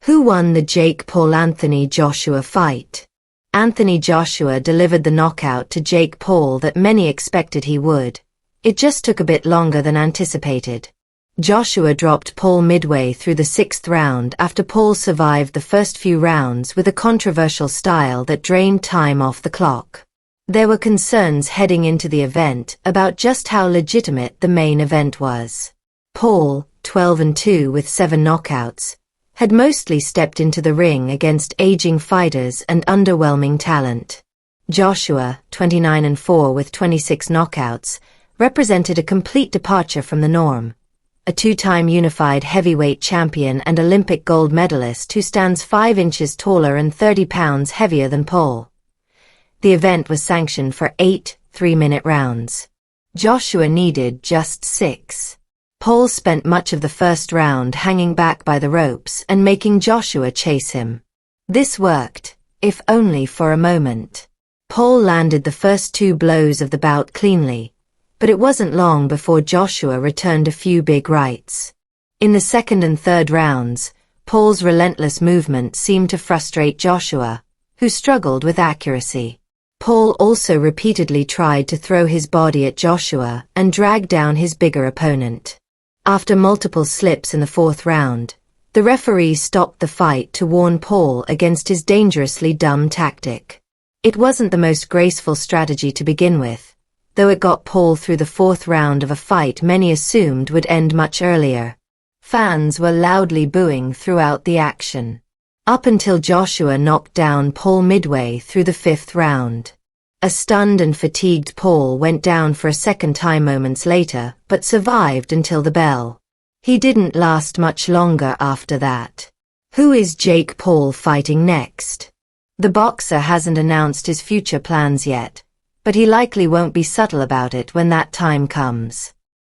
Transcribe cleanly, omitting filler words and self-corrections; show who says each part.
Speaker 1: Who won the Jake Paul-Anthony Joshua fight? Anthony Joshua delivered the knockout to Jake Paul that many expected he would. It just took a bit longer than anticipated. Joshua dropped Paul midway through the 6th round after Paul survived the first few rounds with a controversial style that drained time off the clock. There were concerns heading into the event about just how legitimate the main event was. Paul, 12-2 with 7 knockouts, had mostly stepped into the ring against aging fighters and underwhelming talent. Joshua, 29-4 with 26 knockouts, represented a complete departure from the norm. A 2-time unified heavyweight champion and Olympic gold medalist who stands 5 inches taller and 30 pounds heavier than Paul. The event was sanctioned for 8 3-minute rounds. Joshua needed just 6. Paul spent much of the first round hanging back by the ropes and making Joshua chase him. This worked, if only for a moment. Paul landed the first 2 blows of the bout cleanly, but it wasn't long before Joshua returned a few big rights. In the 2nd and 3rd rounds, Paul's relentless movement seemed to frustrate Joshua, who struggled with accuracy. Paul also repeatedly tried to throw his body at Joshua and drag down his bigger opponent. After multiple slips in the 4th round, the referee stopped the fight to warn Paul against his dangerously dumb tactic. It wasn't the most graceful strategy to begin with, though it got Paul through the 4th round of a fight many assumed would end much earlier. Fans were loudly booing throughout the action, up until Joshua knocked down Paul midway through the 5th round. A stunned and fatigued Paul went down for a second time moments later, but survived until the bell. He didn't last much longer after that. Who is Jake Paul fighting next? The boxer hasn't announced his future plans yet, but he likely won't be subtle about it when that time comes.